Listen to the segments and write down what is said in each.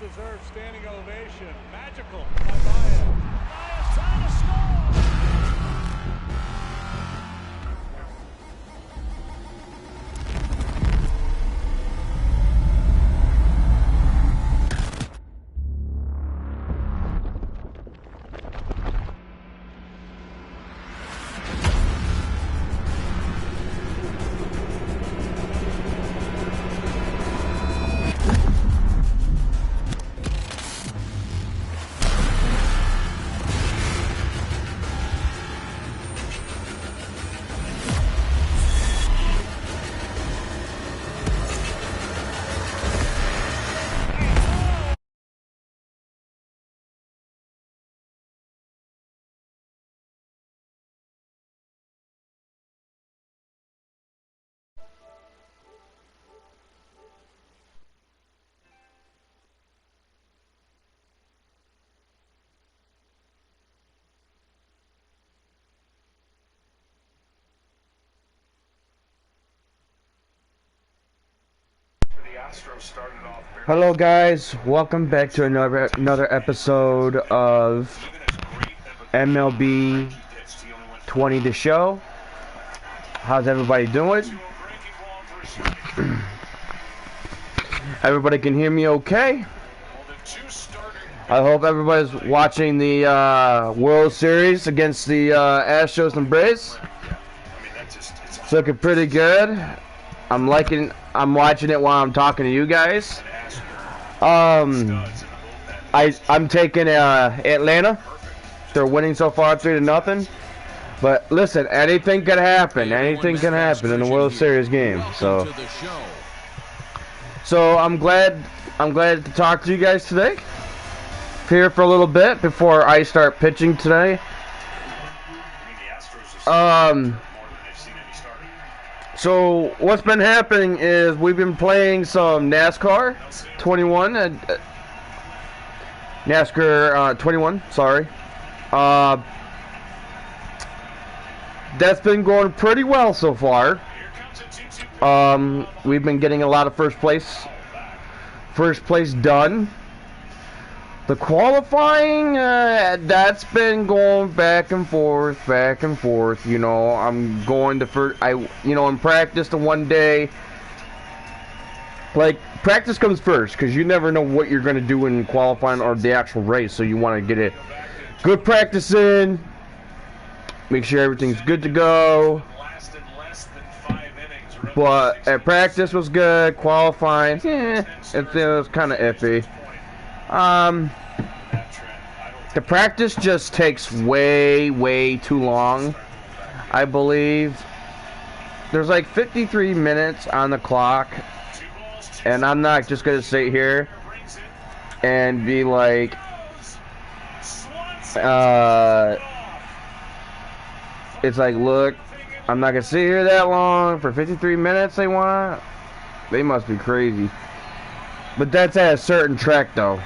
well-deserved standing ovation. Magical by Baez. Baez trying to score. Hello guys, welcome back to another episode of MLB 20 The Show. How's everybody doing? Everybody can hear me okay? I hope everybody's watching the World Series against the Astros and Braves. It's looking pretty good. I'm watching it while I'm talking to you guys. I'm taking Atlanta. They're winning so far 3-0. But listen, anything can happen. Anything can happen in the World Series game. So I'm glad to talk to you guys today. Here for a little bit before I start pitching today. So what's been happening is we've been playing some NASCAR 21, NASCAR 21. Sorry, that's been going pretty well so far. We've been getting a lot of first place done. The qualifying, that's been going back and forth. You know, I'm going to in practice the one day. Like, practice comes first, because you never know what you're going to do in qualifying or the actual race. So you want to get a good practice in, make sure everything's good to go. But at practice was good. Qualifying, it was kind of iffy. The practice just takes way too long. I believe there's like 53 minutes on the clock, and I'm not just gonna sit here and be like, it's like, look, I'm not gonna sit here that long for 53 minutes. They must be crazy. But that's at a certain track, though.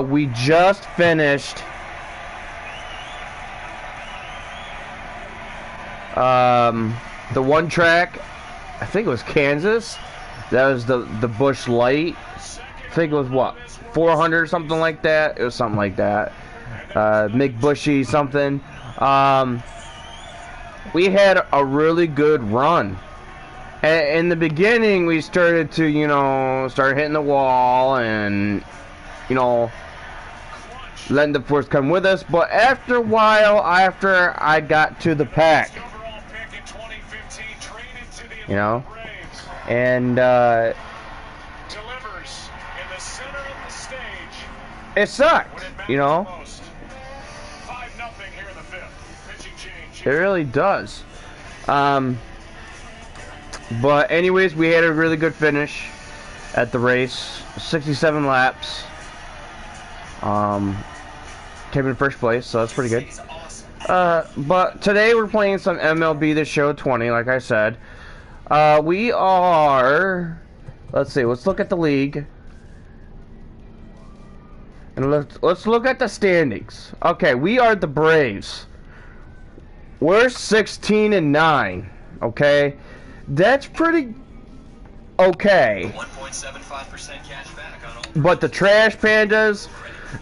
We just finished the one track. I think it was Kansas. That was the Busch Light. I think it was what, 400 or something like that. It was something like that. McBushy something. We had a really good run. In the beginning, we started to, start hitting the wall and, letting the force come with us. But after a while, after I got to the pack, and it sucked, It really does. But anyways, we had a really good finish at the race. 67 laps. Came in first place, so that's pretty good. But today we're playing some MLB The Show 20, like I said. We are... Let's see, let's look at the league. And let's look at the standings. Okay, we are the Braves. We're 16-9, okay? That's pretty okay. 1.75% cash back on all. But the Trash Pandas,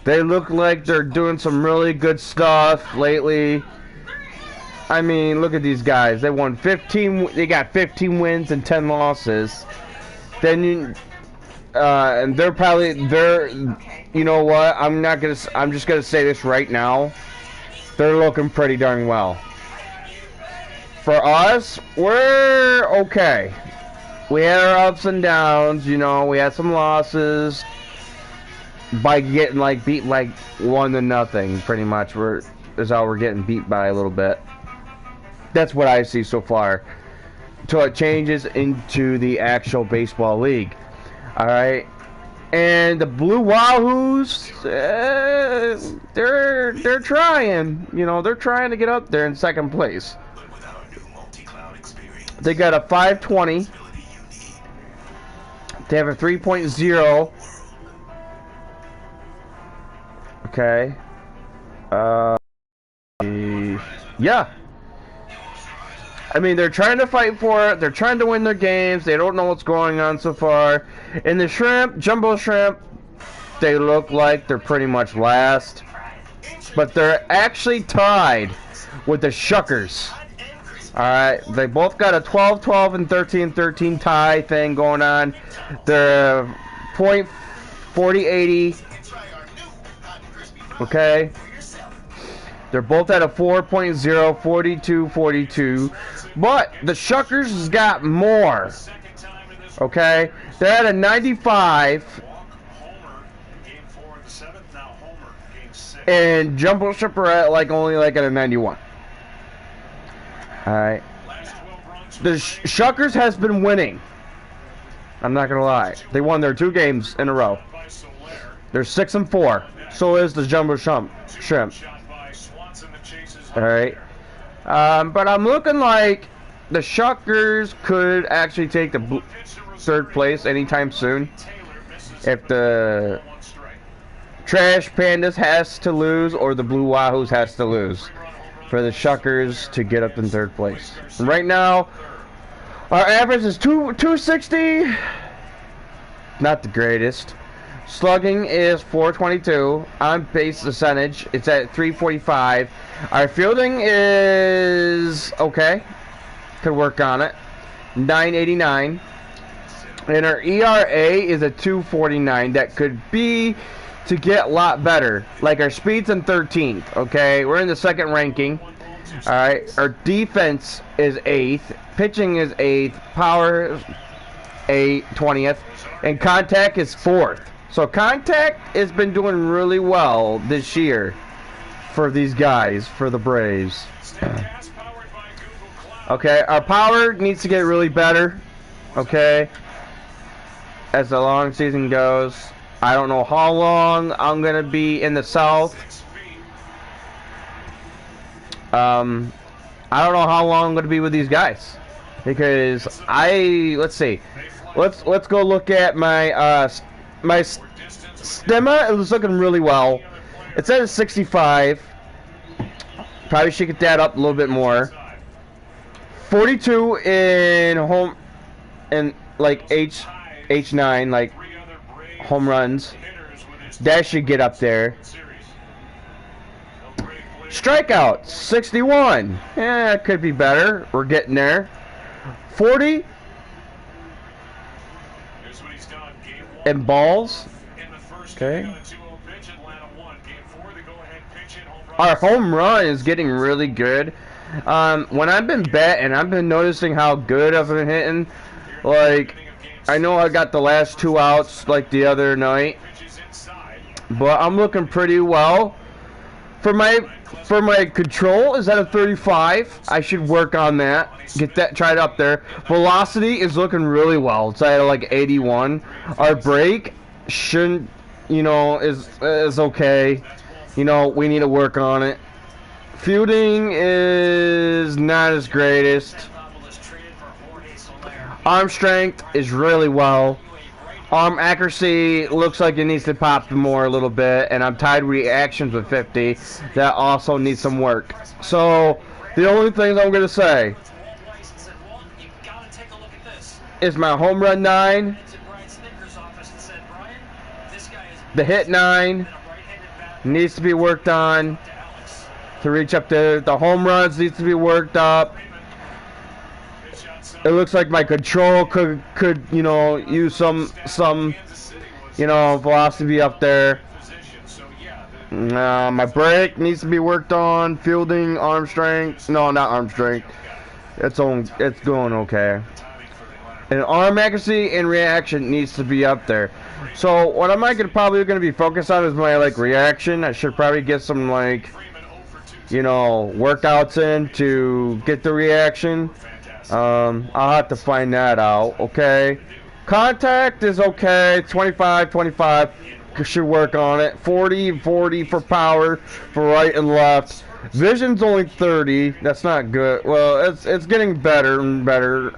they look like they're doing some really good stuff lately. I mean, look at these guys. They won 15. They got 15 wins and 10 losses. Then you, and they're probably You know what? I'm just gonna say this right now. They're looking pretty darn well. For us, we're okay. We had our ups and downs. You know, we had some losses by getting beat 1-0. Pretty much, is how we're getting beat by a little bit. That's what I see so far. Till it changes into the actual baseball league. Alright. And the Blue Wahoos, they're trying. You know, they're trying to get up there in second place. They got a 520. They have a 3.0. Okay. Yeah. I mean, they're trying to fight for it. They're trying to win their games. They don't know what's going on so far. And the Shrimp, Jumbo Shrimp, they look like they're pretty much last. But they're actually tied with the Shuckers. Alright, they both got a 12-12 and 13-13 tie thing going on. They're .4080. Okay. They're both at a 4.0, 42-42. But the Shuckers has got more. Okay? They're at a 95. And Jumbo Shrimp are at only at a 91. Alright. The Shuckers has been winning. I'm not gonna lie. They won their 2 games in a row. They're 6-4. So is the Jumbo Shrimp. Alright. But I'm looking like the Shuckers could actually take the 3rd place anytime soon. If the Trash Pandas has to lose or the Blue Wahoos has to lose for the Shuckers to get up in 3rd place. And right now, our average is 260. Not the greatest. Slugging is 422. On base percentage, it's at 345. Our fielding is okay. Could work on it. 989. And our ERA is a 249. That could be to get a lot better. Like our speed's in 13th. Okay, we're in the 2nd ranking. All right, our defense is 8th. Pitching is 8th. Power 20th. And contact is 4th. So contact has been doing really well this year for these guys, for the Braves. Okay, our power needs to get really better. Okay, as the long season goes. I don't know how long I'm gonna be in the South. I don't know how long I'm gonna be with these guys because let's see. Let's go look at my my stemma. It was looking really well. It's at a 65. Probably should get that up a little bit more. 42 in home and H9 home runs. That should get up there. Strikeout 61. Yeah, it could be better. We're getting there. 40 and balls. Okay. Our home run is getting really good. When I've been betting, I've been noticing how good I've been hitting. I know I got the last 2 outs the other night, but I'm looking pretty well. For my control is at a 35. I should work on that. Get that tried up there. Velocity is looking really well. It's at 81. Our break shouldn't, is okay. We need to work on it. Fielding is not as greatest. Arm strength is really well. Arm accuracy looks like it needs to pop more a little bit, and I'm tied reactions with 50. That also needs some work. So the only thing I'm gonna say, is my home run 9. The hit 9 needs to be worked on to reach up to the home runs. Needs to be worked up. It looks like my control could you know, use some you know, velocity up there. My brake needs to be worked on. Fielding, arm strength. No, not arm strength. It's going okay. And arm accuracy and reaction needs to be up there. So what am I probably gonna be focused on is my like reaction. I should probably get some like, you know, workouts in to get the reaction. I'll have to find that out. Okay. Contact is okay. 25. Should work on it. 40 for power for right and left. Vision's only 30. That's not good. Well, it's getting better and better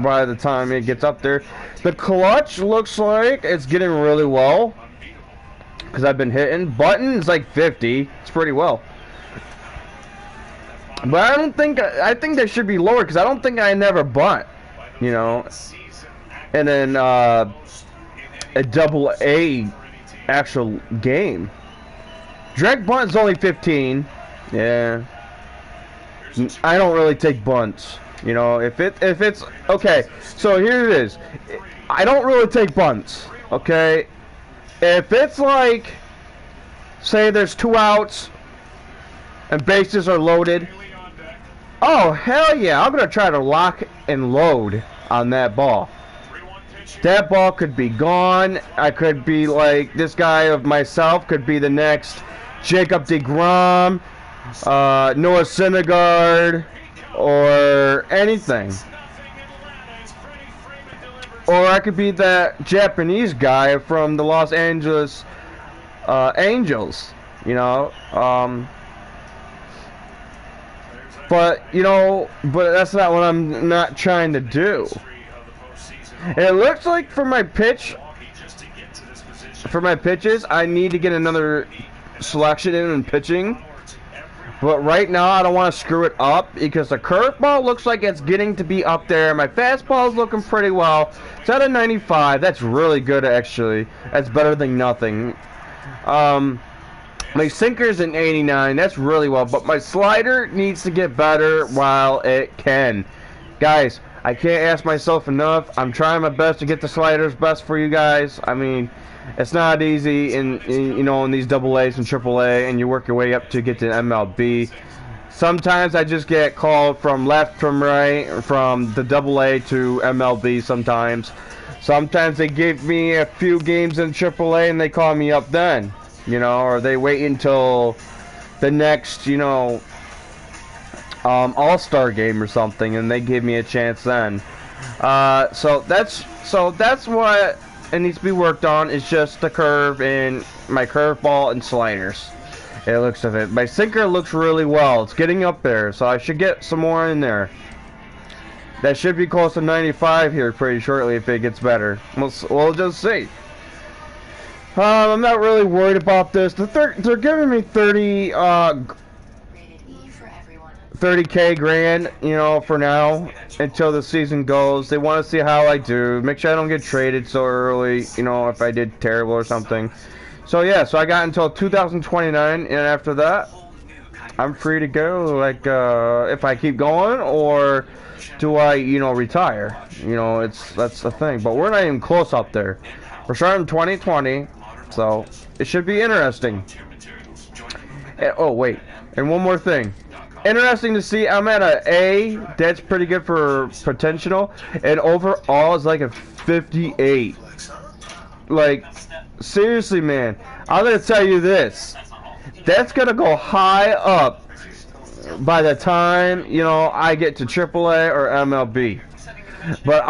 by the time it gets up there. The clutch looks like it's getting really well because I've been hitting. Button is like 50. It's pretty well. But I think they should be lower because I don't think I never bunt, you know. And then a double A actual game. Direct bunt is only 15. Yeah. I don't really take bunts. You know, if it's okay. So here it is. I don't really take bunts. Okay. If it's like, say there's 2 outs and bases are loaded. Oh hell yeah! I'm gonna try to lock and load on that ball. That ball could be gone. I could be like this guy of myself. Could be the next Jacob deGrom, Noah Syndergaard, or anything. Or I could be that Japanese guy from the Los Angeles Angels. You know. But you know, that's not what I'm not trying to do. And it looks like for my pitches, I need to get another selection in pitching. But right now, I don't want to screw it up because the curveball looks like it's getting to be up there. My fastball is looking pretty well. It's at a 95. That's really good, actually. That's better than nothing. My sinker's an 89. That's really well. But my slider needs to get better while it can. Guys, I can't ask myself enough. I'm trying my best to get the sliders best for you guys. I mean, it's not easy in you know, in these double A's and triple A, and you work your way up to get to MLB. Sometimes I just get called from left, from right, from the double A to MLB sometimes. Sometimes they give me a few games in triple A and they call me up then. You know, or they wait until the next, you know, All-Star game or something, and they give me a chance then. So that's what it needs to be worked on. Is just the curve and my curveball and sliders. It looks of it. My sinker looks really well. It's getting up there, so I should get some more in there. That should be close to 95 here pretty shortly if it gets better. We'll just see. I'm not really worried about this. They're giving me 30K grand, you know, for now until the season goes. They want to see how I do. Make sure I don't get traded so early, you know, if I did terrible or something. So yeah, so I got until 2029, and after that, I'm free to go. Like, if I keep going, or do I, you know, retire? You know, that's the thing. But we're not even close up there. We're starting 2020. So, it should be interesting. And, oh, wait. And one more thing. Interesting to see, I'm at a A. That's pretty good for potential. And overall, it's like a 58. Like, seriously, man. I'm going to tell you this. That's going to go high up by the time, you know, I get to AAA or MLB. But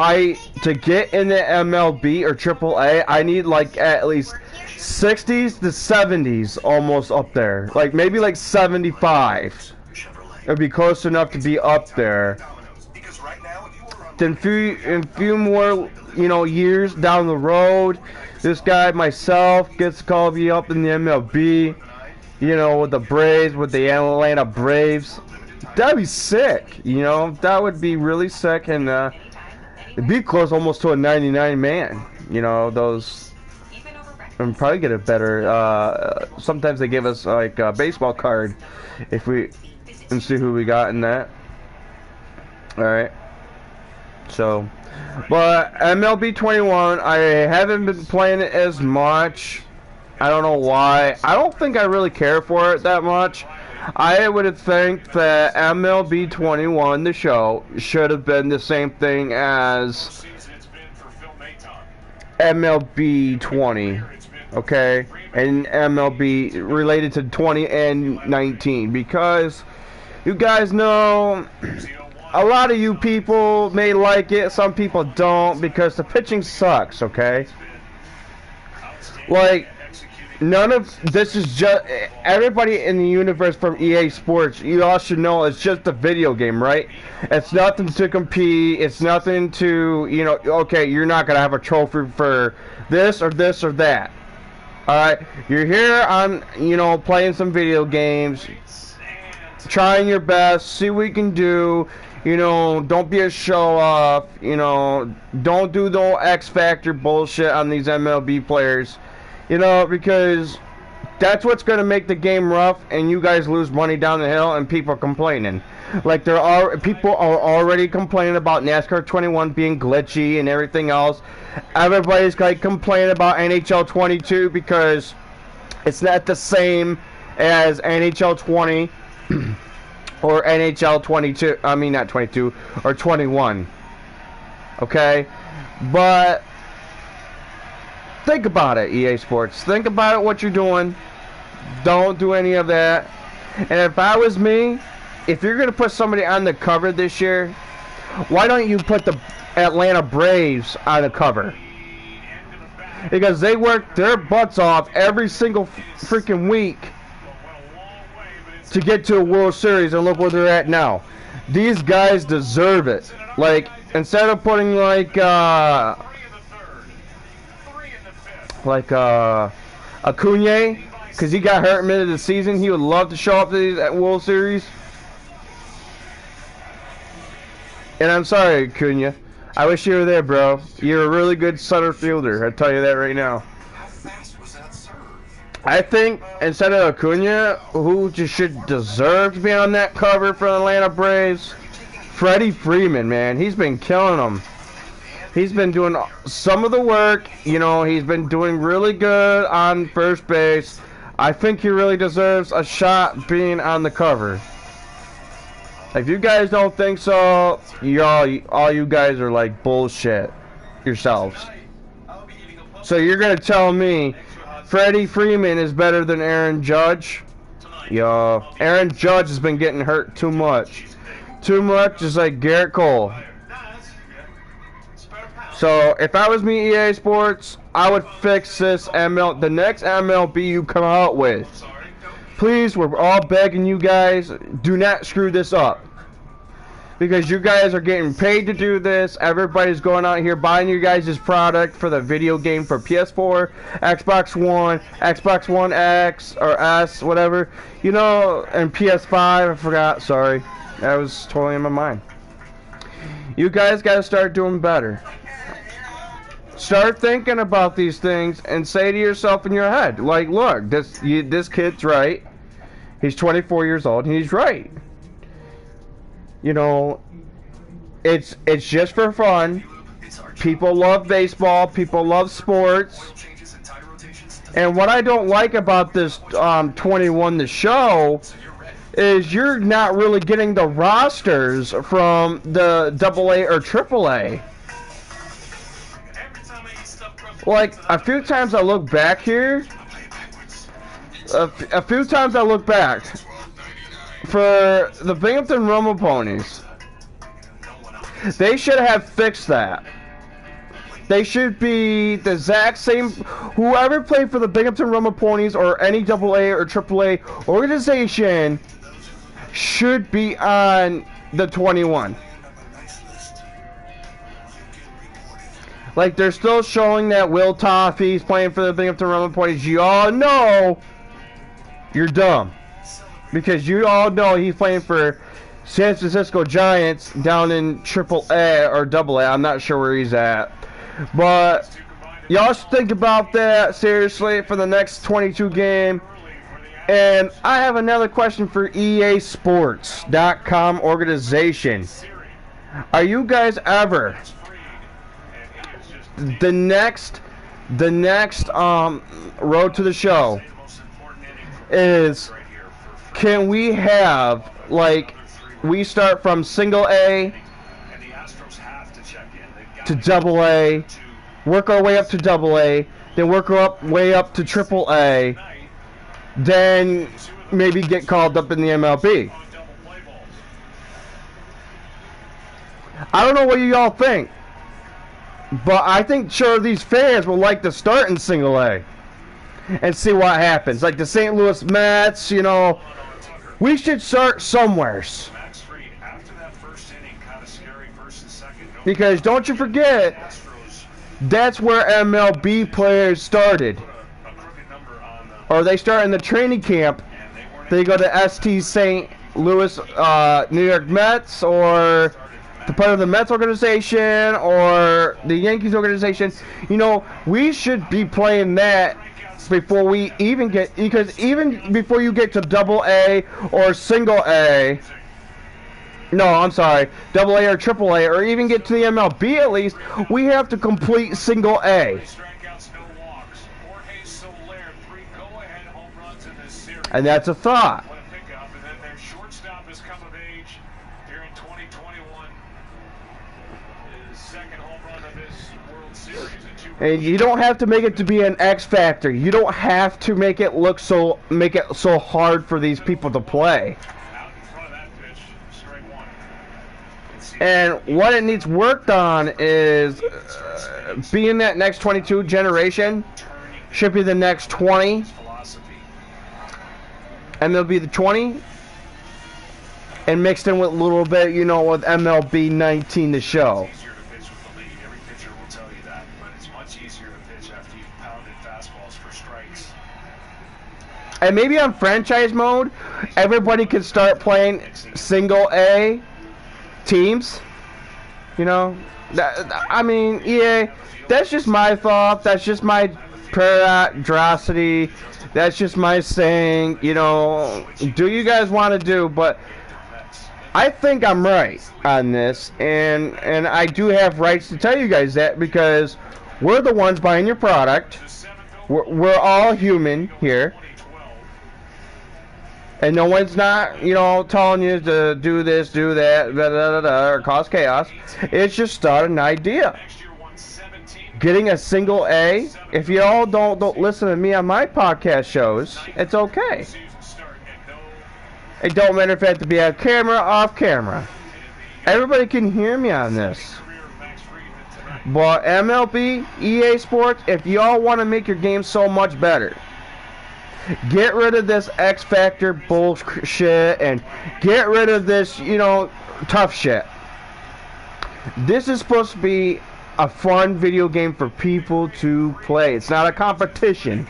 to get into MLB or AAA, I need like at least 60s to 70s almost up there. Like maybe like 75. It'd be close enough to be up there. Then in few more, you know, years down the road, this guy, myself, gets to call me up in the MLB. You know, with the Braves, with the Atlanta Braves. That'd be sick, you know. That would be really sick, and It'd be close almost to a 99 man. You know, those, and probably get a better, sometimes they give us like a baseball card if we, and see who we got in that. Alright. So, but MLB 21, I haven't been playing it as much. I don't know why. I don't think I really care for it that much. I would think that MLB 21, the show, should have been the same thing as MLB 20, okay? And MLB related to 20 and 19, because you guys know a lot of you people may like it, some people don't, because the pitching sucks, okay? Like, none of this is just, everybody in the universe from EA Sports, you all should know it's just a video game, right? It's nothing to compete, it's nothing to, you know, okay, you're not going to have a trophy for this or this or that. Alright, you're here on, you know, playing some video games, trying your best, see what you can do, you know, don't be a show-off, you know, don't do the X Factor bullshit on these MLB players. You know, because that's what's going to make the game rough, and you guys lose money down the hill, and people complaining. Like, people are already complaining about NASCAR 21 being glitchy and everything else. Everybody's like complaining about NHL 22 because it's not the same as NHL 20 or NHL 22. I mean, not 22 or 21. Okay, but think about it, EA Sports. Think about it, what you're doing. Don't do any of that. And if I was me, if you're going to put somebody on the cover this year, why don't you put the Atlanta Braves on the cover? Because they work their butts off every single freaking week to get to a World Series, and look where they're at now. These guys deserve it. Like, instead of putting like Acuna, because he got hurt mid of the season, he would love to show up to these at World Series. And I'm sorry, Acuna. I wish you were there, bro. You're a really good center fielder. I'll tell you that right now. I think instead of Acuna, who just should deserve to be on that cover for the Atlanta Braves, Freddie Freeman, man. He's been killing them. He's been doing some of the work, you know, he's been doing really good on first base. I think he really deserves a shot being on the cover. If you guys don't think so, all you guys are like bullshit yourselves. So you're going to tell me Freddie Freeman is better than Aaron Judge? Yo, Aaron Judge has been getting hurt too much. Too much, just like Garrett Cole. So, if I was me, EA Sports, I would fix this the next MLB you come out with. Please, we're all begging you guys, do not screw this up. Because you guys are getting paid to do this. Everybody's going out here buying you guys' product for the video game for PS4, Xbox One, Xbox One X, or S, whatever. You know, and PS5, I forgot, sorry. That was totally in my mind. You guys gotta start doing better. Start thinking about these things and say to yourself in your head, like, look, this kid's right. He's 24 years old and he's right. You know, it's just for fun. People love baseball. People love sports. And what I don't like about this 21 the show is you're not really getting the rosters from the AA or AAA. Like, a few times I look back here, a few times I look back for the Binghamton Rumble Ponies. They should have fixed that. They should be the exact same. Whoever played for the Binghamton Rumble Ponies or any AA or AAA organization should be on the 21. Like, they're still showing that Will Toffee's playing for the Binghamton Rumble Ponies. You all know you're dumb. Because you all know he's playing for San Francisco Giants down in Triple A or Double A. I'm not sure where he's at, but y'all should think about that seriously for the next 22 game. And I have another question for EASports.com organization. Are you guys ever the next road to the show is, can we have, like, we start from single A to double A, work our way up to double A, then work our way up to triple A, then maybe get called up in the MLB. I don't know what y'all think, but I think sure these fans would like to start in single A and see what happens. Like the St. Louis Mets, you know, we should start somewheres. Because don't you forget, that's where MLB players started. Or they start in the training camp, they go to ST St. Louis, New York Mets, or the part of the Mets organization, or the Yankees organization. You know, we should be playing that before we even get, because even before you get to double A or single A, no, I'm sorry, double A or triple A, or even get to the MLB at least, we have to complete single A. And that's a thought. And you don't have to make it to be an X factor. You don't have to make it look so hard for these people to play. And what it needs worked on is being that next 22 generation should be the next 20. And there'll be the 20 and mixed in with a little bit, you know, with MLB 19 to show. And maybe on franchise mode, everybody could start playing single A teams. You know, I mean, EA, that's just my thought. That's just my curiosity. That's just my saying. You know, do you guys want to do? But I think I'm right on this, and I do have rights to tell you guys that because we're the ones buying your product. We're all human here. And no one's not, you know, telling you to do this, do that, or cause chaos. It's just an idea. Getting a single A. If you all don't listen to me on my podcast shows, it's okay. It don't matter if it has to be on camera, off camera. Everybody can hear me on this. But MLB, EA Sports, if y'all want to make your game so much better, get rid of this X Factor bullshit and get rid of this, you know, tough shit. This is supposed to be a fun video game for people to play. It's not a competition.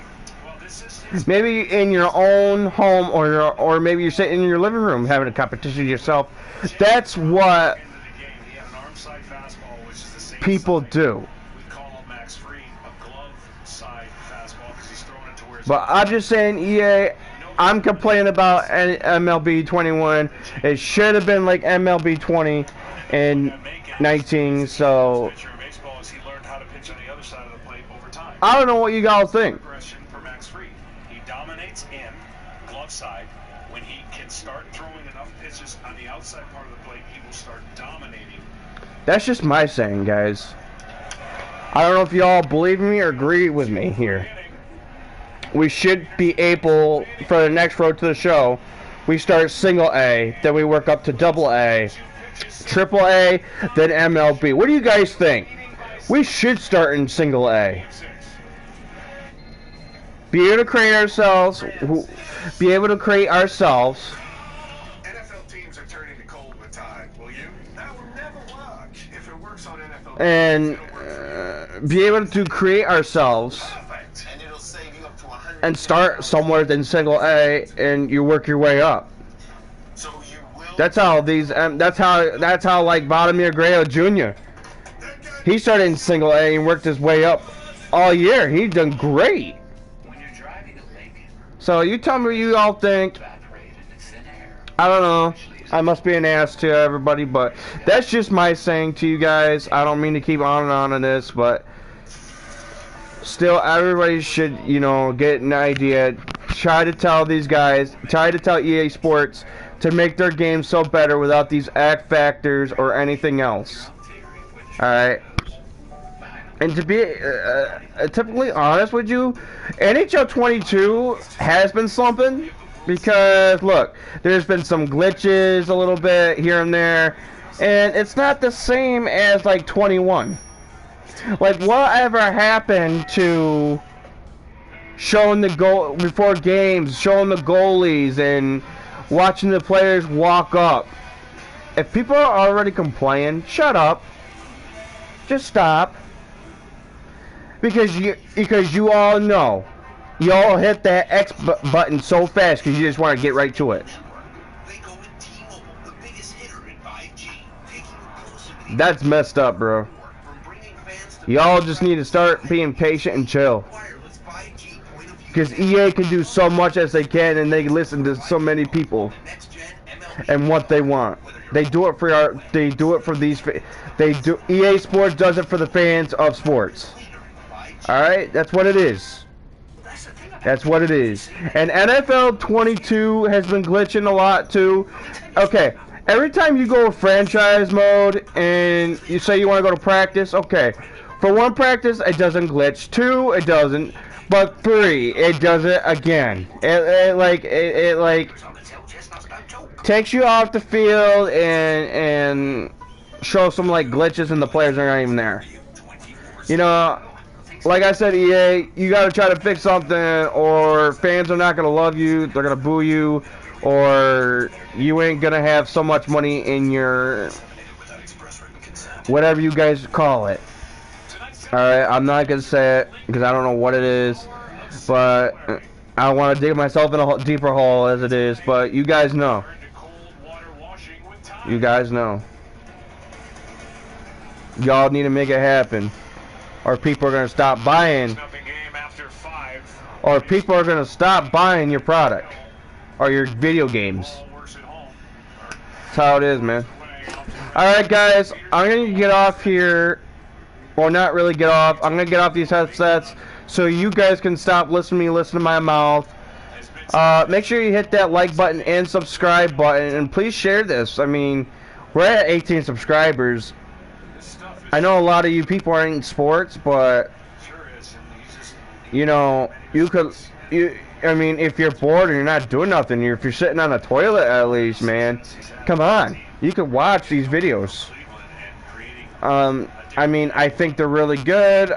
Maybe in your own home or maybe you're sitting in your living room having a competition yourself. That's what people do. But I'm just saying, EA, I'm complaining about MLB 21. It should have been like MLB 20 and 19, so I don't know what you guys think. He dominates in glove side. When he can start throwing enough pitches on the outside part of the plate, he will start dominating. That's just my saying, guys. I don't know if y'all believe me or agree with me here. We should be able, for the next road to the show, we start single A, then we work up to double A, triple A, then MLB. What do you guys think? We should start in single A. Be able to create ourselves. Be able to create ourselves. NFL teams are turning to cold with time. Will you? That will never work. If it works on NFL And be able to create ourselves. And start somewhere in single A, and you work your way up. That's how these. That's how like Vladimir Guerrero Jr. He started in single A and worked his way up all year. He's done great. So you tell me what you all think. I don't know. I must be an ass to everybody, but that's just my saying to you guys. I don't mean to keep on and on this, but still, everybody should, you know, get an idea. Try to tell these guys, try to tell EA Sports to make their game so better without these act factors or anything else. Alright? And to be typically honest with you, NHL 22 has been slumping because, look, there's been some glitches a little bit here and there, and it's not the same as, like, 21. Like, whatever happened to showing the goal before games, showing the goalies, and watching the players walk up? If people are already complaining, shut up. Just stop. Because you all know, you all hit that X button so fast because you just want to get right to it. That's messed up, bro. Y'all just need to start being patient and chill. Because EA can do so much as they can, and they listen to so many people and what they want. They do it for these. EA Sports does it for the fans of sports. Alright, that's what it is. That's what it is. And NFL 22 has been glitching a lot too. Okay, every time you go franchise mode and you say you want to go to practice, okay. For one practice, it doesn't glitch. 2, it doesn't. But 3, it does it again. It takes you off the field and shows some like glitches and the players are not even there. You know, like I said, EA, you gotta try to fix something, or fans are not gonna love you. They're gonna boo you, or you ain't gonna have so much money in your whatever you guys call it. Alright, I'm not gonna say it because I don't know what it is, but I don't want to dig myself in a deeper hole as it is, but you guys know. You guys know. Y'all need to make it happen, or people are gonna stop buying, or people are gonna stop buying your product or your video games. That's how it is, man. Alright guys, I'm gonna get off here. Or not really get off. I'm gonna get off these headsets so you guys can stop listening to me listen to my mouth. Make sure you hit that like button and subscribe button, and please share this. I mean, we're at 18 subscribers. I know a lot of you people aren't in sports, but you know, I mean, if you're bored and you're not doing nothing, if you're sitting on the toilet at least, man, come on, you could watch these videos. I mean, I think they're really good.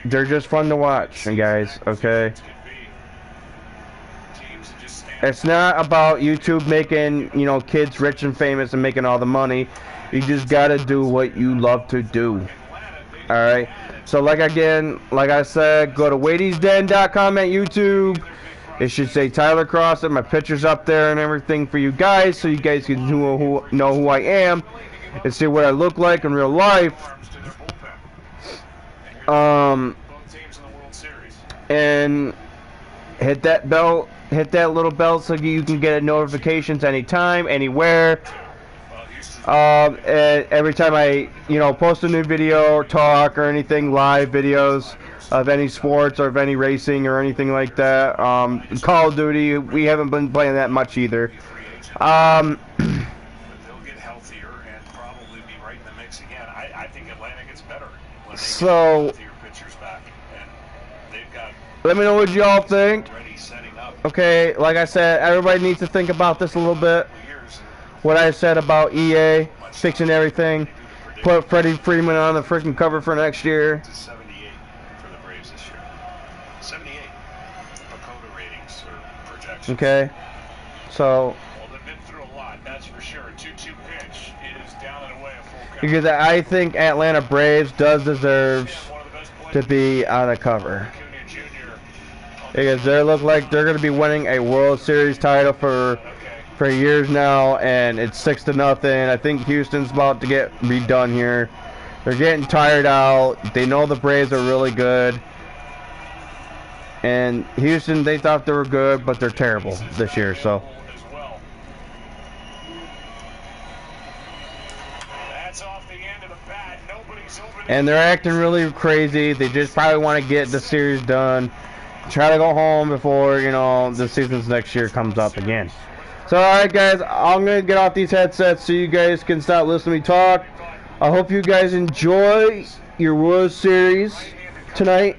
They're just fun to watch, guys, okay? It's not about YouTube making, you know, kids rich and famous and making all the money. You just gotta do what you love to do. Alright? So, like I said, go to weighty-den.com at YouTube. It should say Tyler Cross, and my picture's up there and everything for you guys, so you guys can know who I am and see what I look like in real life. And hit that bell, hit that little bell so you can get notifications anytime, anywhere. And every time I, you know, post a new video or talk or anything, live videos of any sports or of any racing or anything like that. Call of Duty, we haven't been playing that much either. They'll get healthier and probably be right in the mix again. I think Atlanta gets better when they get healthier pitchers back, and they've got. Let me know what y'all think. Okay, like I said, everybody needs to think about this a little bit. What I said about EA fixing everything. Put Freddie Freeman on the freaking cover for next year. 78 for the Braves this year. 78. Pacoda ratings or projections. Okay. So. Well, they've been through a lot, that's for sure. 2-2 pitch is down and away a full count. Because I think Atlanta Braves does deserve to be on the cover. because they look like they're going to be winning a World Series title for years now, and it's 6-0. I think Houston's about to get redone here. They're getting tired out. They know the Braves are really good. And Houston, they thought they were good, but they're terrible this year, so. And they're acting really crazy. They just probably want to get the series done. Try to go home before, you know, the season's next year comes up again. So, alright guys, I'm going to get off these headsets so you guys can stop listening to me talk. I hope you guys enjoy your World Series tonight.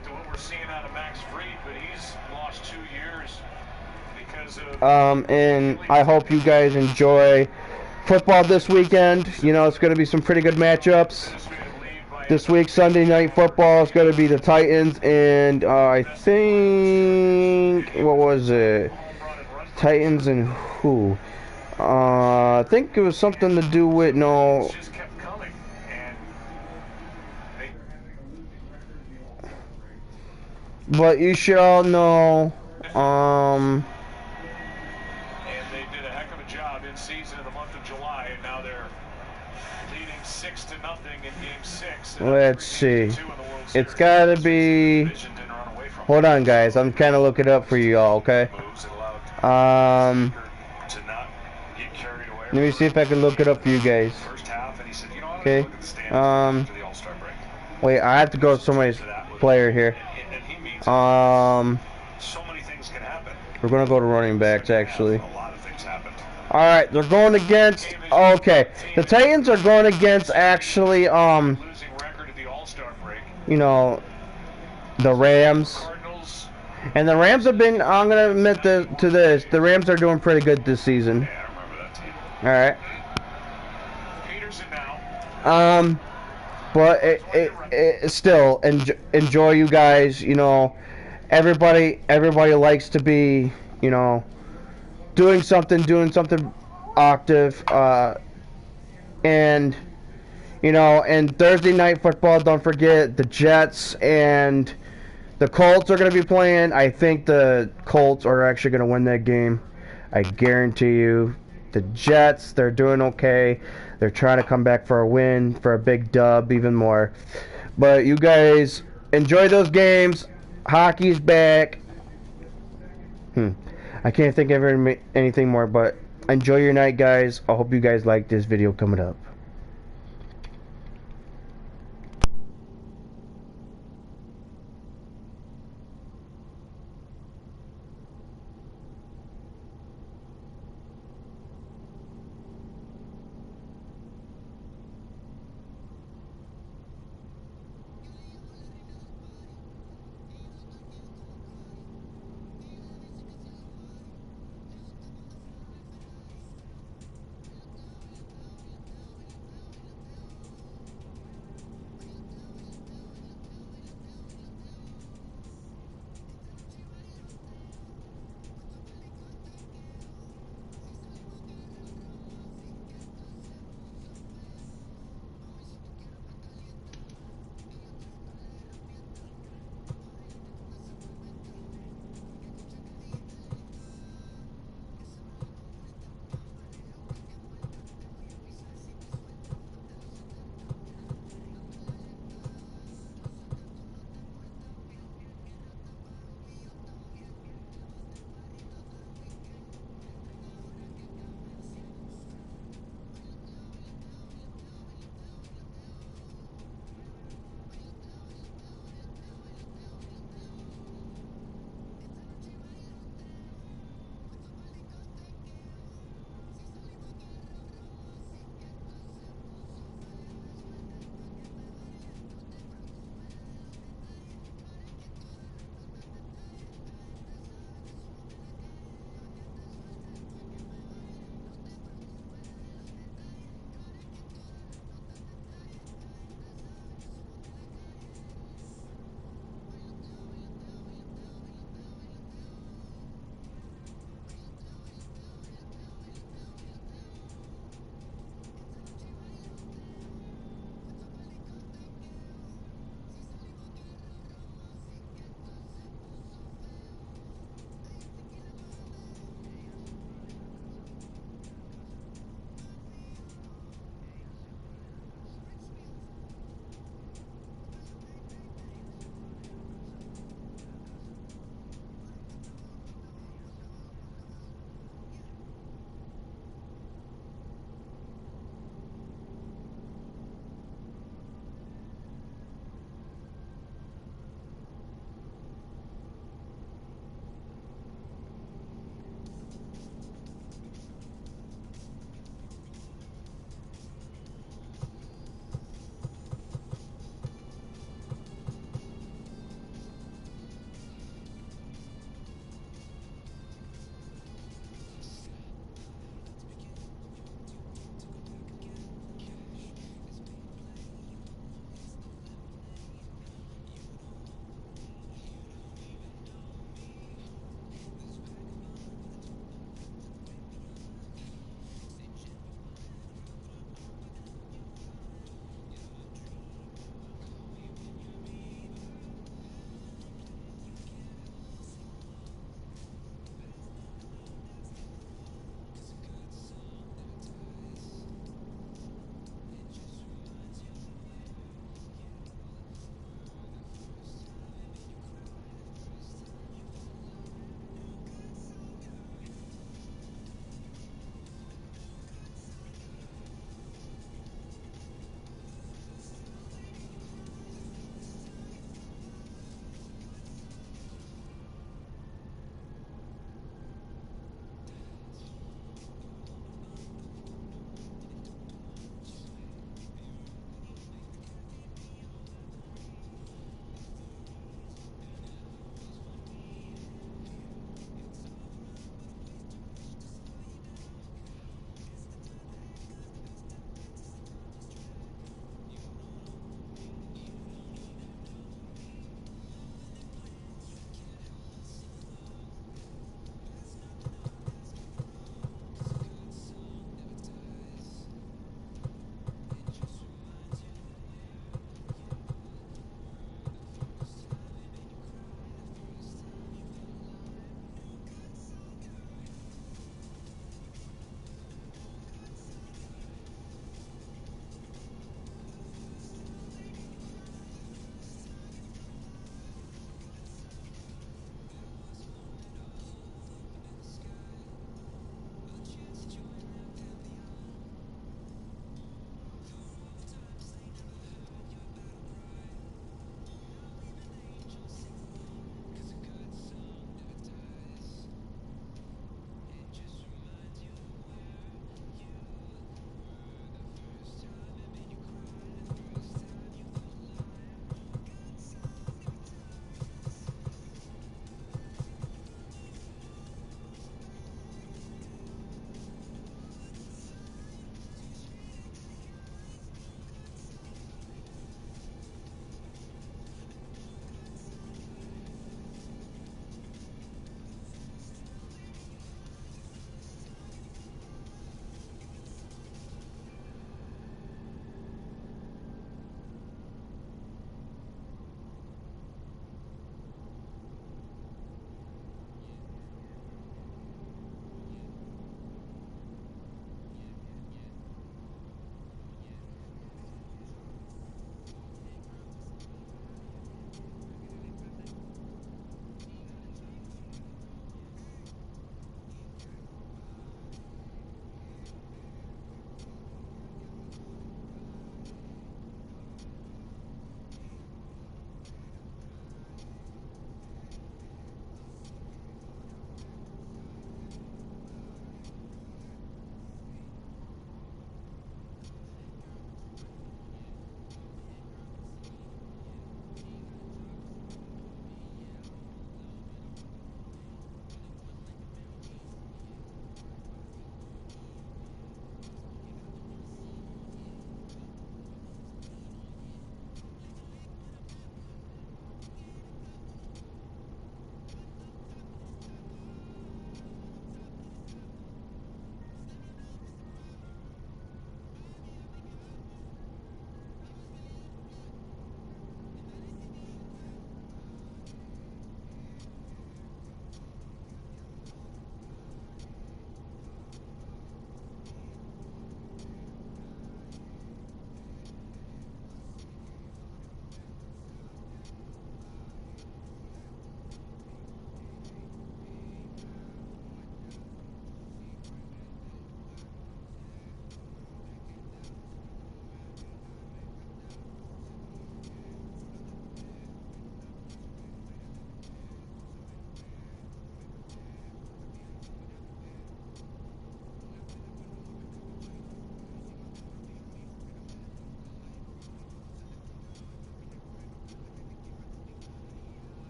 And I hope you guys enjoy football this weekend. You know, it's going to be some pretty good matchups. This week, Sunday Night Football is going to be the Titans and I think, what was it? Titans and who? I think it was something to do with, no. But you should all know, and they did a heck of a job in season in the month of July, and now they're leading 6-0 in game 6. Let's see. It's gotta be. Hold on, guys. I'm kind of looking it up for you all. Okay. Let me see if I can look it up for you guys. Okay. Wait, I have to go to somebody's player here. We're gonna go to running backs actually. Alright, they're going against, okay, the Titans are going against actually, you know, the Rams. And the Rams have been, I'm gonna admit to this, the Rams are doing pretty good this season. Alright. But it still, enjoy you guys, you know, everybody likes to be, you know, doing something active, and, you know, and Thursday Night Football, don't forget, the Jets and the Colts are going to be playing. I think the Colts are actually going to win that game. I guarantee you. The Jets, they're doing okay. They're trying to come back for a win, for a big dub, even more. But you guys enjoy those games. Hockey's back. I can't think of anything more, but enjoy your night, guys. I hope you guys like this video coming up.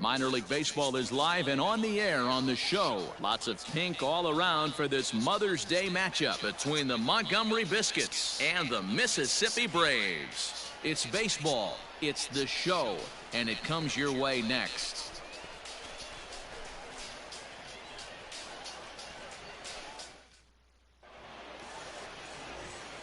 Minor League Baseball is live and on the air on the show. Lots of pink all around for this Mother's Day matchup between the Montgomery Biscuits and the Mississippi Braves. It's baseball, it's the show, and it comes your way next.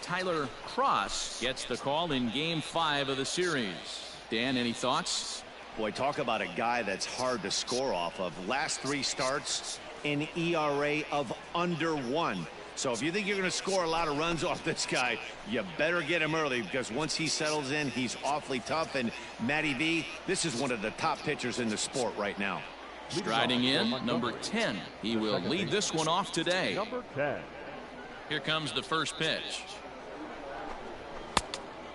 Tyler Cross gets the call in Game 5 of the series. Dan, any thoughts? Boy, talk about a guy that's hard to score off of. Last 3 starts, an ERA of under 1. So if you think you're going to score a lot of runs off this guy, you better get him early, because once he settles in, he's awfully tough. And Matty V, this is one of the top pitchers in the sport right now. Striding in, number 10. He will lead this one off today. Number 10. Here comes the first pitch.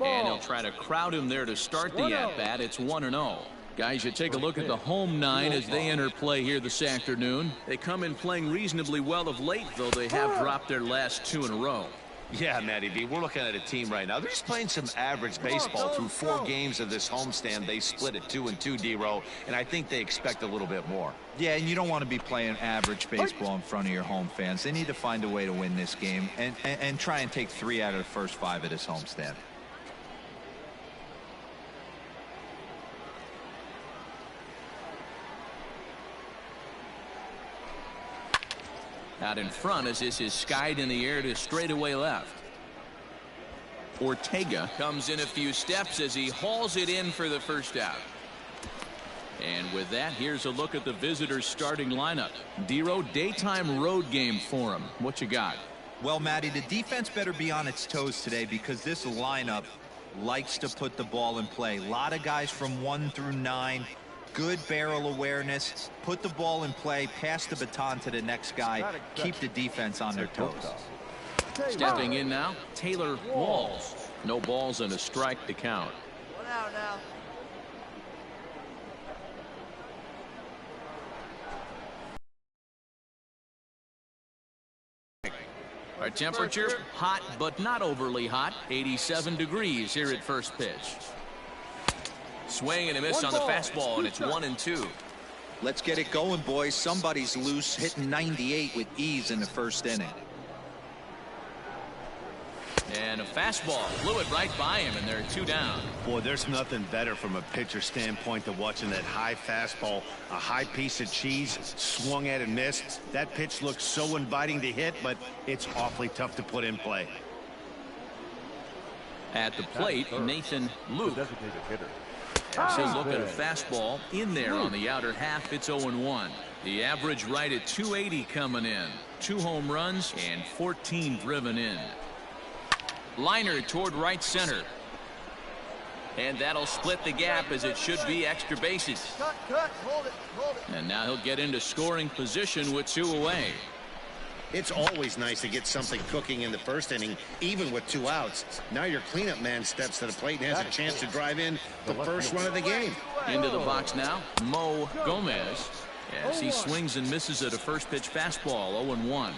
And he'll try to crowd him there to start the at-bat. It's 1-0. Guys, you take a look at the home 9 as they enter play here this afternoon. They come in playing reasonably well of late, though they have dropped their last 2 in a row. Yeah, Matty V, we're looking at a team right now. They're just playing some average baseball. Through 4 games of this homestand, they split at 2-2, D-Row, and I think they expect a little bit more. Yeah, and you don't want to be playing average baseball in front of your home fans. They need to find a way to win this game and try and take 3 out of the first 5 of this homestand. Out in front as this is skied in the air to straightaway left. Ortega comes in a few steps as he hauls it in for the first out. And with that, here's a look at the visitors' starting lineup. D-Row, daytime road game for him. What you got? Well, Matty, the defense better be on its toes today, because this lineup likes to put the ball in play. A lot of guys from 1 through 9. Good barrel awareness, put the ball in play, pass the baton to the next guy, keep the defense on their toes. Stepping in now, Taylor Walls. No balls and a strike to count. 1 out now. Our temperature, hot but not overly hot, 87 degrees here at first pitch. Swing and a miss on the fastball, and it's 1-2. Let's get it going, boys. Somebody's loose, hitting 98 with ease in the first inning. And a fastball flew it right by him, and there are 2 down. Boy, there's nothing better from a pitcher standpoint than watching that high fastball, a high piece of cheese, swung at and missed. That pitch looks so inviting to hit, but it's awfully tough to put in play. At the plate, Nathan Luke. Here's a look at a fastball in there on the outer half. It's 0-1. The average right at 280 coming in. 2 home runs and 14 driven in. Liner toward right center. And that'll split the gap, as it should be extra bases. Cut, hold it. And now he'll get into scoring position with 2 away. It's always nice to get something cooking in the first inning, even with 2 outs. Now your cleanup man steps to the plate and has a chance to drive in the first run of the game. Into the box now, Mo Gomez, as he swings and misses at a first pitch fastball, 0-1.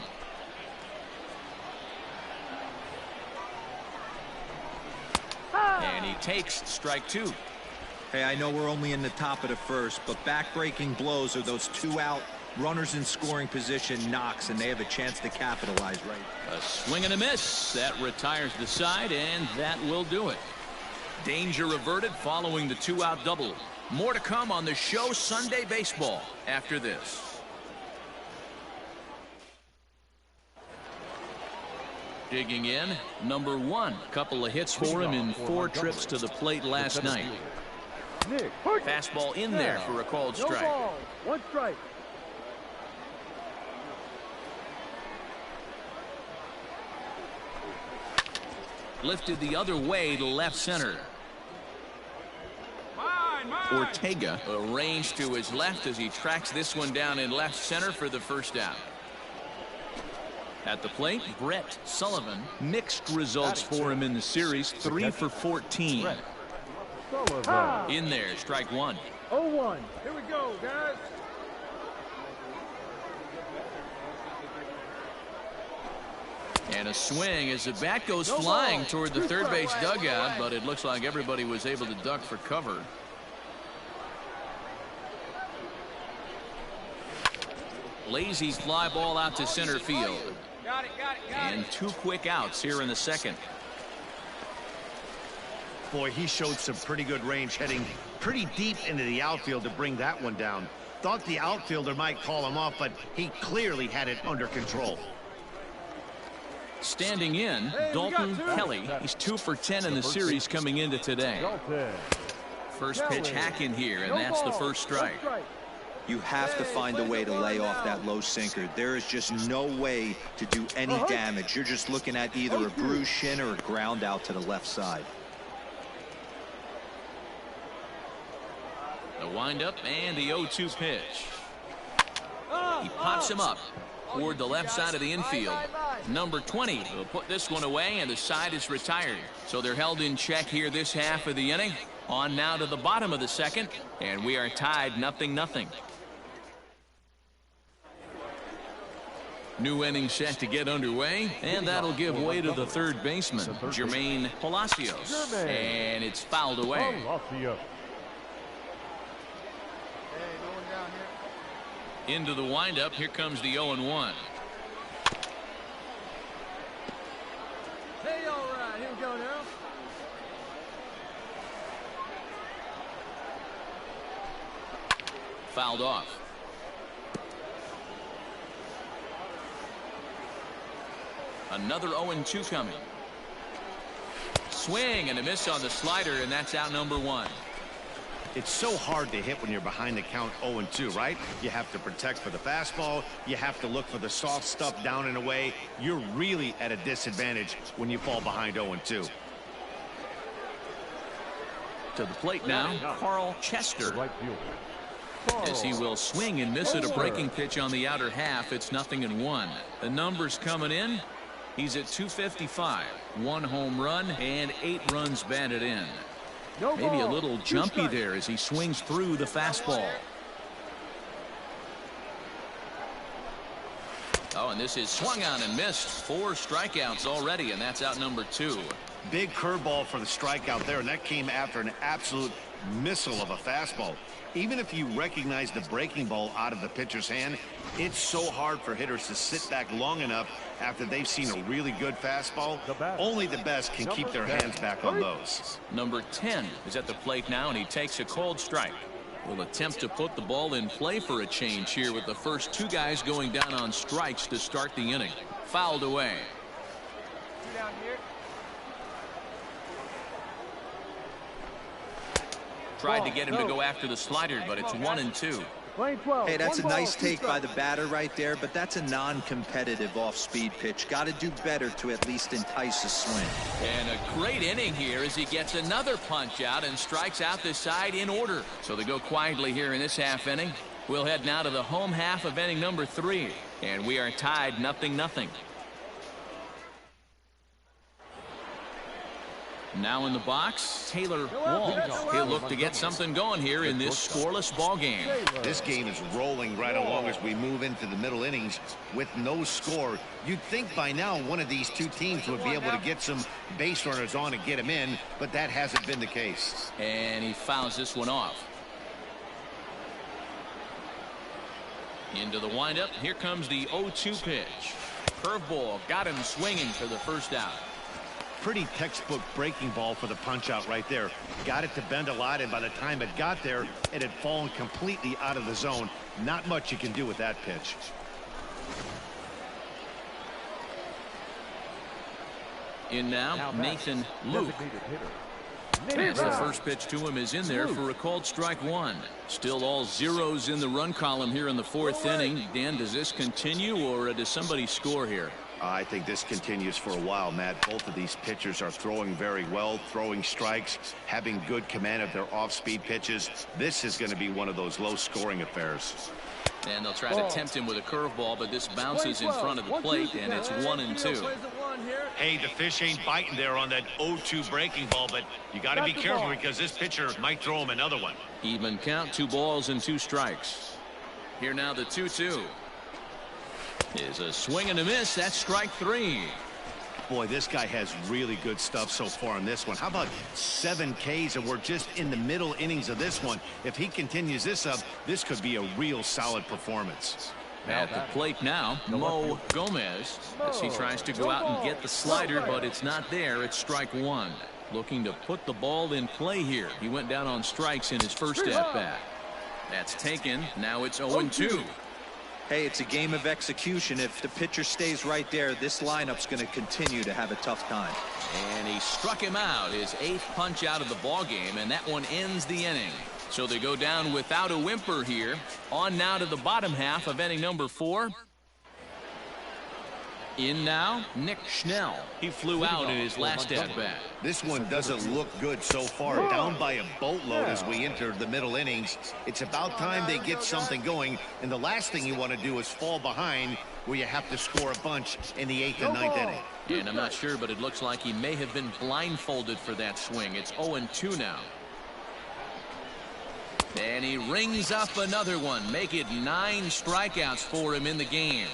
And he takes strike 2. Hey, I know we're only in the top of the first, but back-breaking blows are those 2 out runners in scoring position knocks, and they have a chance to capitalize right. A swing and a miss. That retires the side, and that will do it. Danger averted following the 2-out double. More to come on the show Sunday Baseball after this. Digging in, number 1. Couple of hits for him in 4 trips to the plate last night. Fastball in there for a called strike. 1 strike. Lifted the other way to left center. Ortega arranged to his left as he tracks this one down in left center for the first out. At the plate, Brett Sullivan. Mixed results for him in the series, 3 for 14. In there, strike 1. 0-1. Here we go, guys. And a swing as the bat goes flying toward the third base dugout, but it looks like everybody was able to duck for cover. Lazy fly ball out to center field. And 2 quick outs here in the second. Boy, he showed some pretty good range, heading pretty deep into the outfield to bring that one down. Thought the outfielder might call him off, but he clearly had it under control. Standing in, Dalton Kelly. He's 2 for 10 in the series coming into today. First pitch hack in here, and that's the first strike. You have to find a way to lay off that low sinker. There is just no way to do any damage. You're just looking at either a bruised shin or a ground out to the left side. The windup and the 0-2 pitch. He pops him up toward the left side of the infield. Number 20 will put this one away, and the side is retired. So they're held in check here this half of the inning. On now to the bottom of the second, and we are tied 0-0. New inning set to get underway, and that'll give way to the third baseman, Jermaine Palacios. And it's fouled away. Into the windup, here comes the 0-1. Hey, all right, here we go now. Fouled off. Another 0-2 coming. Swing and a miss on the slider, and that's out number 1. It's so hard to hit when you're behind the count 0-2, right? You have to protect for the fastball. You have to look for the soft stuff down and away. You're really at a disadvantage when you fall behind 0-2. To the plate now, Carl Chester. As he will swing and miss at a breaking pitch on the outer half. It's 0-1. The numbers coming in. He's at 255. 1 home run and 8 runs batted in. Maybe a little jumpy there as he swings through the fastball. Oh, and this is swung on and missed. 4 strikeouts already, and that's out number 2. Big curveball for the strikeout there, and that came after an absolute missile of a fastball. Even if you recognize the breaking ball out of the pitcher's hand, it's so hard for hitters to sit back long enough after they've seen a really good fastball. Only the best can keep their hands back on those. Number 10 is at the plate now, and he takes a called strike. Will attempt to put the ball in play for a change here with the first 2 guys going down on strikes to start the inning. Fouled away. Down here. Tried to get him to go after the slider, but it's 1-2. Hey, that's a nice take by the batter right there, but that's a non-competitive off-speed pitch. Got to do better to at least entice a swing. And a great inning here as he gets another punch out and strikes out the side in order. So they go quietly here in this half inning. We'll head now to the home half of inning number 3, and we are tied 0-0. Now in the box, Taylor Walsh. He'll look to get something going here in this scoreless ball game. This game is rolling right along as we move into the middle innings with no score. You'd think by now one of these 2 teams would be able to get some base runners on and get them in, but that hasn't been the case. And he fouls this one off. Into the windup. Here comes the 0-2 pitch. Curveball got him swinging for the first out. Pretty textbook breaking ball for the punch out right there. Got it to bend a lot, and by the time it got there, it had fallen completely out of the zone. Not much you can do with that pitch. In now, Nathan Luke. As the first pitch to him is in there for a called strike 1. Still all zeros in the run column here in the 4th inning. Dan, does this continue, or does somebody score here? I think this continues for a while, Matt. Both of these pitchers are throwing very well, throwing strikes, having good command of their off-speed pitches. This is going to be one of those low-scoring affairs. And they'll try to tempt him with a curveball, but this bounces in front of the plate, and it's 1-2. Hey, the fish ain't biting there on that 0-2 breaking ball, but you got to be careful because this pitcher might throw him another one. Even count, 2 balls and 2 strikes. Here now the 2-2. Is a swing and a miss. That's strike 3. Boy, this guy has really good stuff so far in this one. How about 7 Ks, and we're just in the middle innings of this one. If he continues this up, this could be a real solid performance. At the plate now, Mo Gomez, as he tries to go out and get the slider, but it's not there. It's strike one. Looking to put the ball in play here. He went down on strikes in his first at-bat. That's taken. Now it's 0-2. Hey, it's a game of execution. If the pitcher stays right there, this lineup's going to continue to have a tough time. And he struck him out, his 8th punch out of the ball game, and that one ends the inning. So they go down without a whimper here. On now to the bottom half of inning number 4. In now, Nick Schnell. He flew out in his last at-bat. This one doesn't look good so far. Down by a boatload as we enter the middle innings. It's about time they get something going, and the last thing you want to do is fall behind where you have to score a bunch in the 8th and 9th inning. And I'm not sure, but it looks like he may have been blindfolded for that swing. It's 0-2 now. And he rings up another one. Make it 9 strikeouts for him in the game.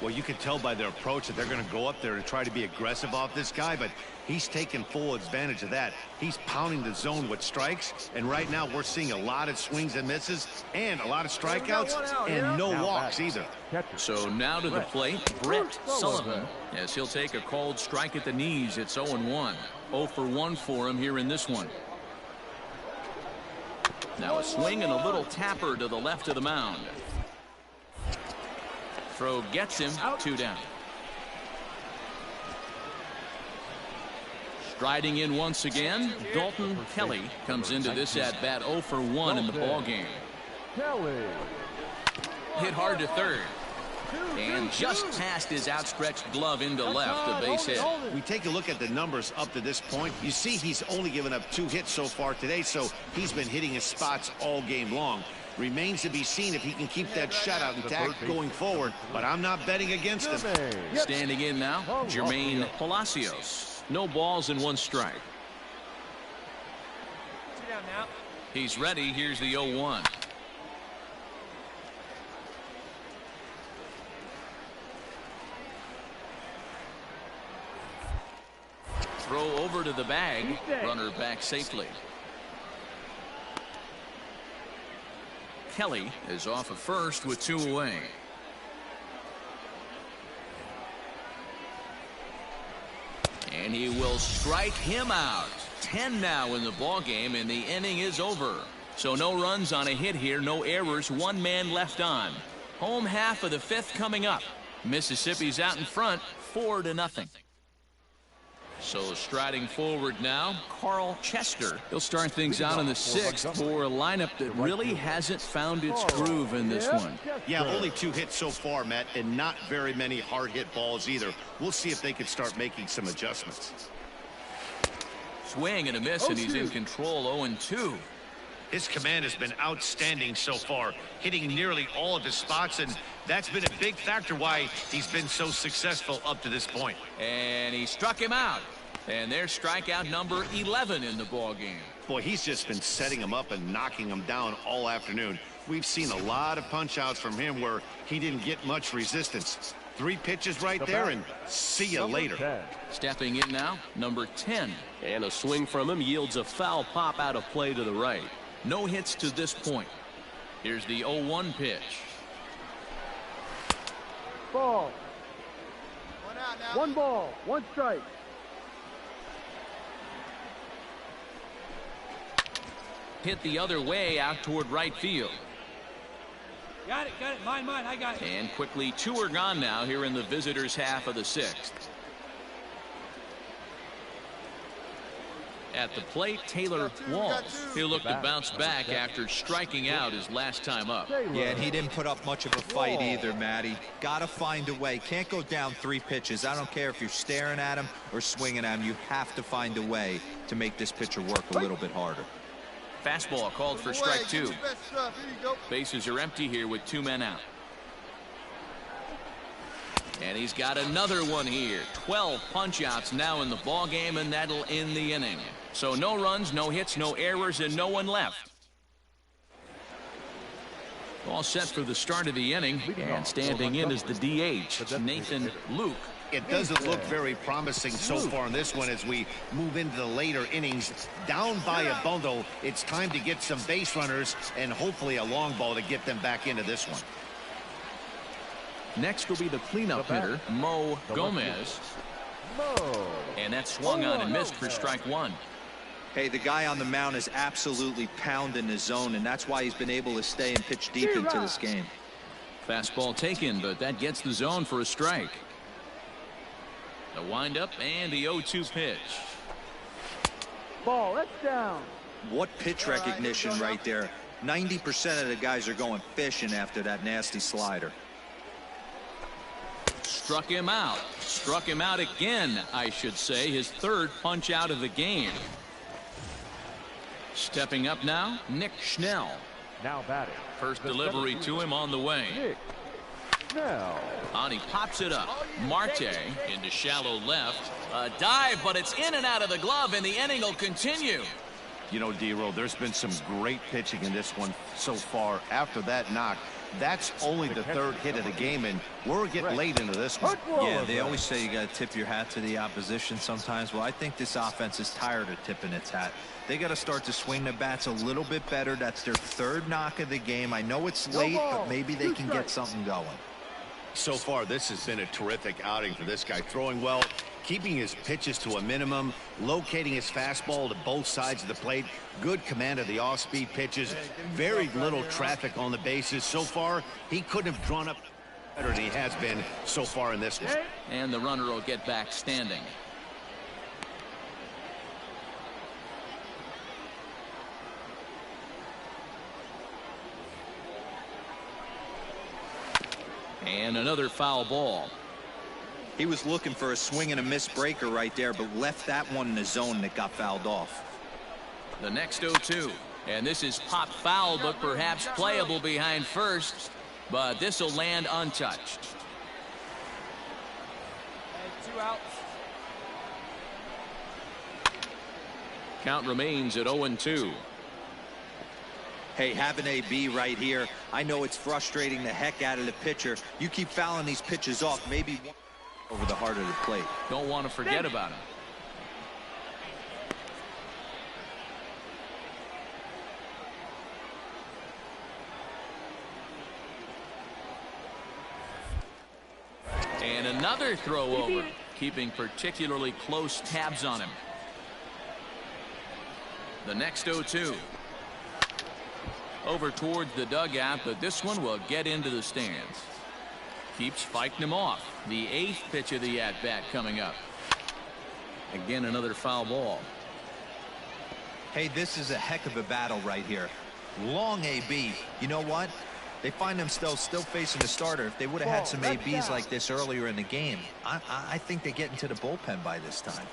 Well, you can tell by their approach that they're going to go up there and try to be aggressive off this guy, but he's taking full advantage of that. He's pounding the zone with strikes, and right now we're seeing a lot of swings and misses and a lot of strikeouts and no walks either. So now to the plate, Brett Sullivan, as he'll take a called strike at the knees. It's 0-1. 0 for 1 for him here in this one. Now a swing and a little tapper to the left of the mound. Throw gets him. 2 down. Striding in once again, Dalton Kelly comes into this at bat 0 for 1 in the ball game. Hit hard to third. And just past his outstretched glove into left, the base hit. We take a look at the numbers up to this point. You see he's only given up 2 hits so far today, so he's been hitting his spots all game long. Remains to be seen if he can keep that shutout intact going forward, but I'm not betting against him. Standing in now, Jermaine Palacios. No balls and 1 strike. He's ready. Here's the 0-1. Throw over to the bag. Runner back safely. Kelly is off of first with 2 away. And he will strike him out. 10 now in the ball game, and the inning is over. So no runs on a hit here, no errors, 1 man left on. Home half of the 5th coming up. Mississippi's out in front, 4-0. So striding forward now, Carl Chester. He'll start things out in the 6th for a lineup that really hasn't found its groove in this one. Yeah, only 2 hits so far, Matt, and not very many hard hit balls either. We'll see if they can start making some adjustments. Swing and a miss, and he's in control. 0-2. His command has been outstanding so far, hitting nearly all of his spots, and that's been a big factor why he's been so successful up to this point. And he struck him out. And there's strikeout number 11 in the ball game. Boy, he's just been setting him up and knocking him down all afternoon. We've seen a lot of punch outs from him where he didn't get much resistance. 3 pitches right there, and see you later. Stepping in now, number 10. And a swing from him yields a foul pop out of play to the right. No hits to this point. Here's the 0-1 pitch. Ball. 1 ball, 1 strike. Hit the other way out toward right field. Got it, mine, I got it. And quickly 2 are gone now here in the visitors' half of the 6th. At the plate, Taylor Walls. He'll look to bounce back after striking out his last time up. Yeah, and he didn't put up much of a fight either, Matty. Got to find a way. Can't go down 3 pitches. I don't care if you're staring at him or swinging at him. You have to find a way to make this pitcher work a little bit harder. Fastball called for strike 2. Bases are empty here with 2 men out. And he's got another one here. 12 punch-outs now in the ball game, and that'll end the inning. So no runs, no hits, no errors, and no one left. All set for the start of the inning, and standing in is the DH, Nathan Luke. It doesn't look very promising so far in this one as we move into the later innings. Down by a bundle, it's time to get some base runners and hopefully a long ball to get them back into this one. Next will be the cleanup hitter, Mo Gomez. And that swung on and missed for strike one. Hey, the guy on the mound is absolutely pounding the zone, and that's why he's been able to stay and pitch deep into this game. Fastball taken, but that gets the zone for a strike. The windup and the 0-2 pitch. Ball, that's down. What pitch recognition right there. 90% of the guys are going fishing after that nasty slider. Struck him out. Struck him out again, I should say. His third punch out of the game. Stepping up now, Nick Schnell. Now batting. First delivery to him on the way. Nick Schnell. On he pops it up. Marte into shallow left. A dive, but it's in and out of the glove, and the inning will continue. You know, D-Roll, there's been some great pitching in this one so far. After that knock, that's only the third hit of the game, and we're getting late into this one. Yeah, they always say you got to tip your hat to the opposition sometimes. Well, I think this offense is tired of tipping its hat. They got to start to swing the bats a little bit better. That's their third knock of the game. I know it's late, but maybe they can get something going. So far, this has been a terrific outing for this guy. Throwing well, keeping his pitches to a minimum, locating his fastball to both sides of the plate, good command of the off-speed pitches, very little traffic on the bases. So far, he couldn't have drawn up better than he has been so far in this one. And the runner will get back standing. And another foul ball. He was looking for a swing and a miss breaker right there, but left that one in the zone that got fouled off. The next 0-2. And this is popped foul, but perhaps playable behind first. But this will land untouched. And 2 outs. Count remains at 0-2. Hey, have an AB right here. I know it's frustrating the heck out of the pitcher. You keep fouling these pitches off, maybe over the heart of the plate. Don't want to forget about him. And another throw over, keeping particularly close tabs on him. The next 0-2. Over towards the dugout, but this one will get into the stands. Keeps fighting him off. The 8th pitch of the at-bat coming up. Again, another foul ball. Hey, this is a heck of a battle right here. Long AB. You know what? They find themselves still facing the starter. If they would have had some ABs like this earlier in the game, I think they get into the bullpen by this time.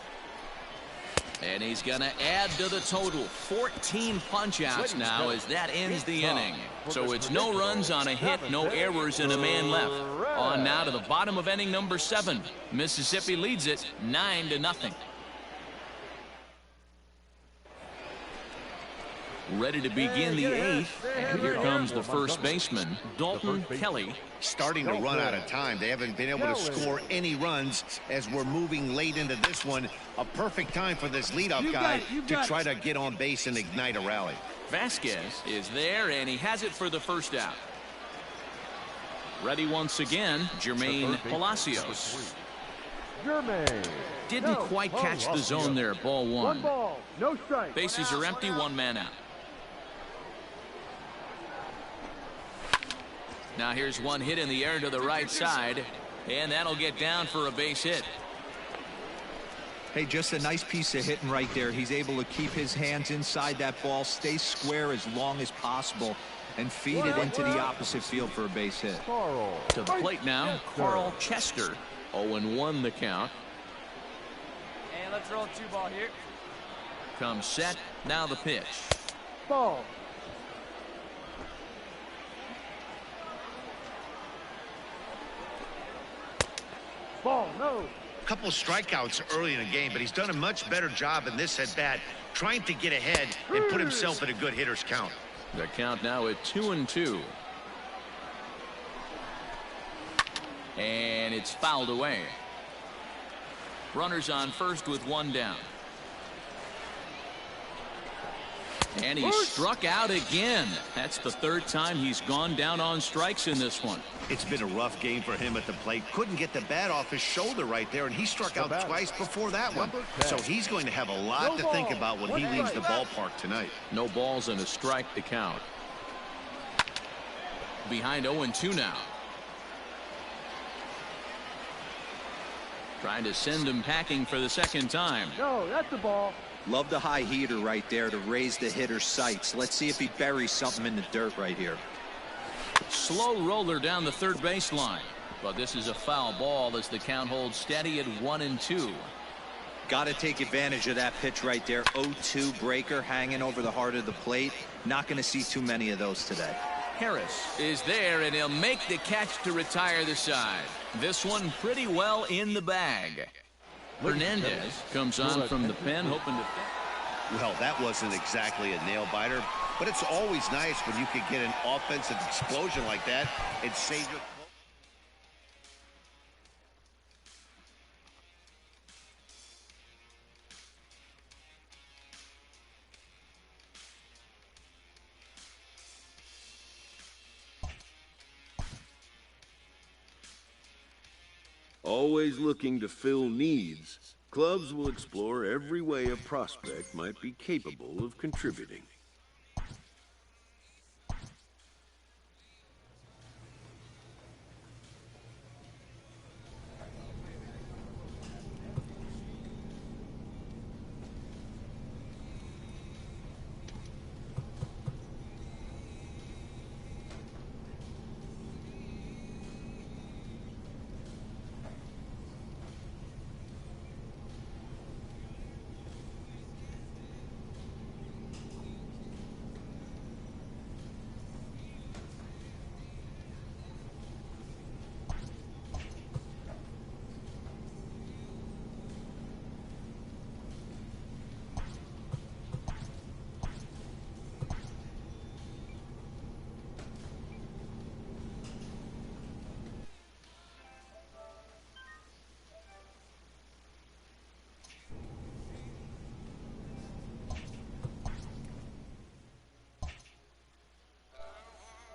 And he's going to add to the total. 14 punch-outs now as that ends the inning. So it's no runs on a hit, no errors, and a man left. On now to the bottom of inning number 7. Mississippi leads it 9-0. Ready to begin the 8th. And here comes the first baseman, Dalton Kelly. Starting to run out of time. They haven't been able to score any runs as we're moving late into this one. A perfect time for this leadoff guy to try to get on base and ignite a rally. Vasquez is there, and he has it for the first out. Ready once again, Jermaine Palacios. Didn't quite catch the zone there, ball 1. 1 ball, no strike. Bases are empty, 1 man out. Now here's one hit in the air to the right side, and that'll get down for a base hit. Hey, just a nice piece of hitting right there. He's able to keep his hands inside that ball, stay square as long as possible, and feed it into the opposite field for a base hit. To the plate now, Carl Chester. 0-1 the count. And let's roll 2 ball here. Comes set, now the pitch. Ball. Ball, no. A couple of strikeouts early in the game, but he's done a much better job in this at-bat, trying to get ahead and put himself in a good hitter's count. The count now at 2-2. And it's fouled away. Runners on first with 1 down. And he struck out again. That's the third time he's gone down on strikes in this one. It's been a rough game for him at the plate. Couldn't get the bat off his shoulder right there, and he struck out twice before that one. So he's going to have a lot to think about when he leaves the ballpark tonight. No balls and a strike to count. Behind 0-2 now. Trying to send him packing for the second time. No, that's the ball. Love the high heater right there to raise the hitter's sights. Let's see if he buries something in the dirt right here. Slow roller down the third baseline. But this is a foul ball as the count holds steady at 1-2. Got to take advantage of that pitch right there. 0-2 breaker hanging over the heart of the plate. Not going to see too many of those today. Harris is there, and he'll make the catch to retire the side. This one pretty well in the bag. Hernandez comes on from the pen, hoping to... Well, that wasn't exactly a nail-biter, but it's always nice when you can get an offensive explosion like that and save your... Always looking to fill needs, clubs will explore every way a prospect might be capable of contributing.